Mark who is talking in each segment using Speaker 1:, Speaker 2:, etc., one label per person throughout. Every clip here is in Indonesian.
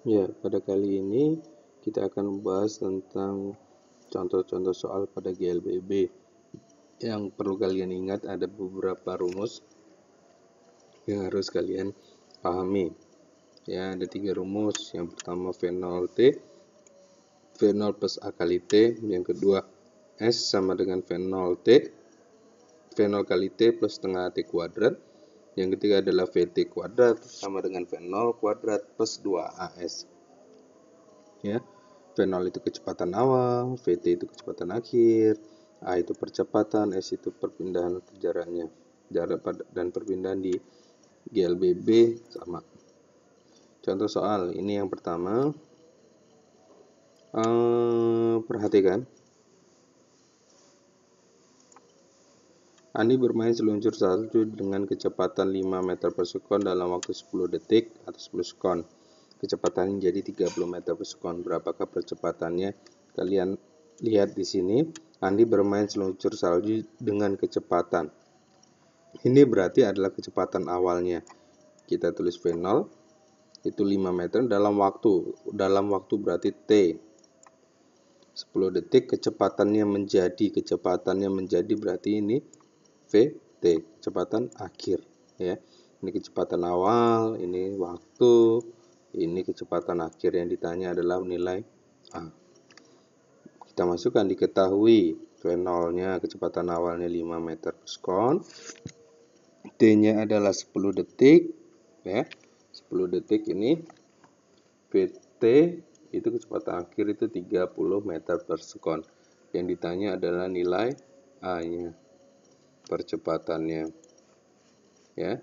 Speaker 1: Ya, pada kali ini kita akan membahas tentang contoh-contoh soal pada GLBB. Yang perlu kalian ingat ada beberapa rumus yang harus kalian pahami. Ya, ada 3 rumus. Yang pertama V0T, V0 plus A kali T. Yang kedua S sama dengan V0T, V0 kali T plus setengah T kuadrat. Yang ketiga adalah VT kuadrat sama dengan V0 kuadrat plus 2AS. Ya, V0 itu kecepatan awal, VT itu kecepatan akhir, A itu percepatan, S itu perpindahan jaraknya. Jarak dan perpindahan di GLBB sama. Contoh soal, ini yang pertama. Perhatikan. Andi bermain seluncur salju dengan kecepatan 5 meter per sekon dalam waktu 10 detik atau 10 sekon. Kecepatannya menjadi 30 meter per sekon. Berapakah percepatannya? Kalian lihat di sini, Andi bermain seluncur salju dengan kecepatan. Ini berarti adalah kecepatan awalnya. Kita tulis V0 itu 5 meter dalam waktu. Dalam waktu berarti T. 10 detik kecepatannya menjadi berarti ini VT, kecepatan akhir, ya. Ini kecepatan awal, ini waktu, ini kecepatan akhir. Yang ditanya adalah nilai A. Kita masukkan, diketahui V0-nya kecepatan awalnya 5 meter per sekon. T-nya adalah 10 detik, ya. 10 detik ini VT itu kecepatan akhir itu 30 meter per sekon. Yang ditanya adalah nilai A-nya. Percepatannya, ya,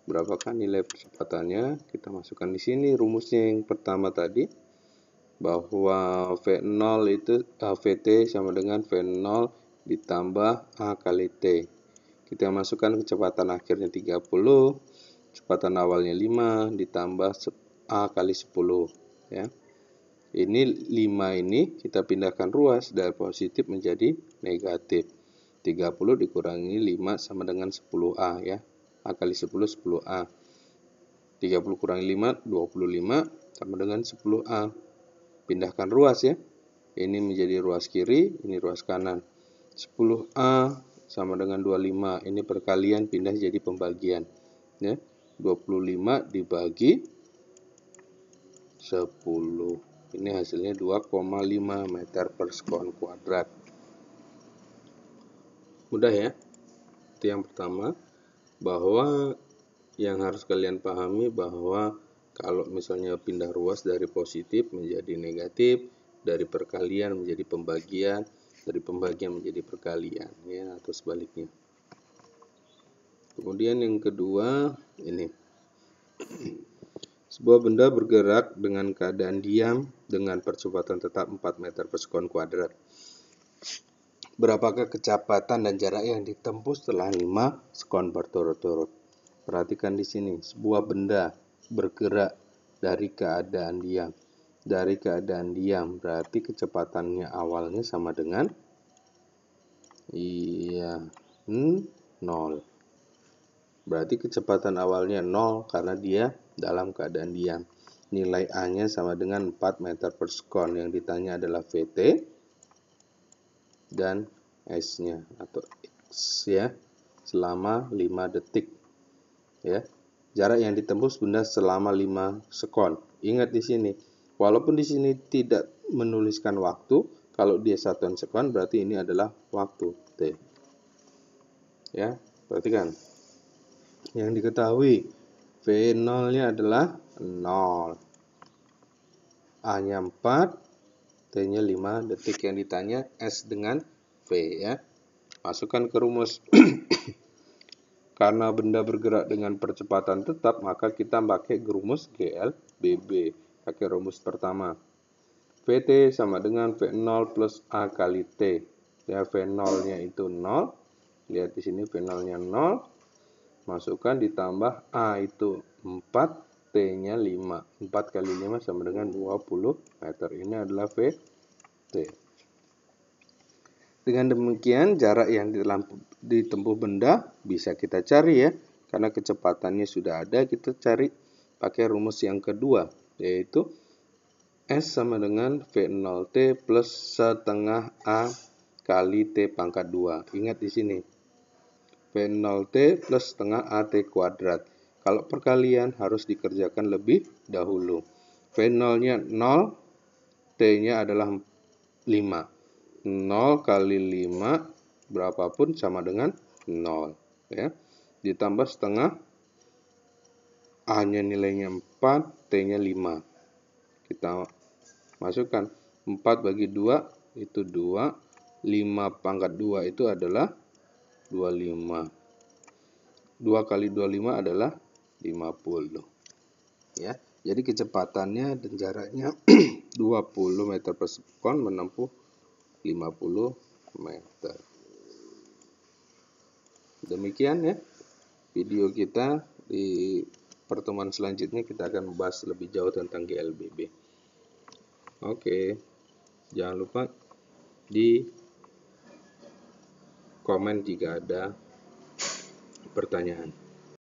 Speaker 1: berapakah nilai percepatannya? Kita masukkan di sini rumusnya yang pertama tadi, bahwa V0 itu VT sama dengan V0 ditambah A kali T. Kita masukkan kecepatan akhirnya 30, kecepatan awalnya 5 ditambah A kali 10, ya. Ini 5 ini kita pindahkan ruas dari positif menjadi negatif. 30 dikurangi 5 sama dengan 10A, ya. A kali 10, 10A. 30 kurangi 5, 25 sama dengan 10A. Pindahkan ruas, ya. Ini menjadi ruas kiri, ini ruas kanan. 10A sama dengan 25. Ini perkalian pindah jadi pembagian, ya. 25 dibagi 10. Ini hasilnya 2,5 meter per sekon kuadrat. Mudah, ya. Itu yang pertama, bahwa yang harus kalian pahami bahwa kalau misalnya pindah ruas dari positif menjadi negatif, dari perkalian menjadi pembagian, dari pembagian menjadi perkalian, ya, atau sebaliknya. Kemudian yang kedua, ini. Sebuah benda bergerak dengan keadaan diam dengan percepatan tetap 4 meter per sekon kuadrat. Berapakah kecepatan dan jarak yang ditempuh setelah 5 sekon berturut-turut? Perhatikan di sini, sebuah benda bergerak dari keadaan diam. Dari keadaan diam berarti kecepatannya awalnya sama dengan 0. Berarti kecepatan awalnya 0 karena dia dalam keadaan diam. Nilai A-nya sama dengan 4 meter per sekon. Yang ditanya adalah VT dan S-nya atau X, ya, selama 5 detik, ya. Jarak yang ditembus benda selama 5 sekon. Ingat di sini, walaupun di sini tidak menuliskan waktu, kalau dia satuan sekon berarti ini adalah waktu T. Ya, perhatikan. Yang diketahui V0-nya adalah 0. A-nya 4, T-nya 5 detik. Yang ditanya S dengan V, ya. Masukkan ke rumus. Karena benda bergerak dengan percepatan tetap, maka kita pakai rumus GLBB. Pakai rumus pertama. VT sama dengan V0 plus A kali T. Ya, V0-nya itu 0. Lihat di sini V0-nya 0. Masukkan ditambah A itu 4. T-nya 5. 4 kali 5 sama dengan 20 meter. Ini adalah VT. Dengan demikian, jarak yang ditempuh benda bisa kita cari, ya. Karena kecepatannya sudah ada, kita cari pakai rumus yang kedua, yaitu S sama dengan V0T plus setengah A kali T pangkat 2. Ingat di sini. V0T plus setengah AT kuadrat. Kalau perkalian harus dikerjakan lebih dahulu. V0-nya 0, T-nya adalah 5. 0 kali 5 berapapun sama dengan 0. Ya. Ditambah setengah, A-nya nilainya 4, T-nya 5. Kita masukkan 4 bagi 2 itu 2, 5 pangkat 2 itu adalah 25. 2 kali 25 adalah 50. Ya, jadi kecepatannya dan jaraknya 20 meter per sekon menempuh 50 meter. Demikian ya video kita. Di pertemuan selanjutnya kita akan membahas lebih jauh tentang GLBB. Oke, jangan lupa di komen jika ada pertanyaan.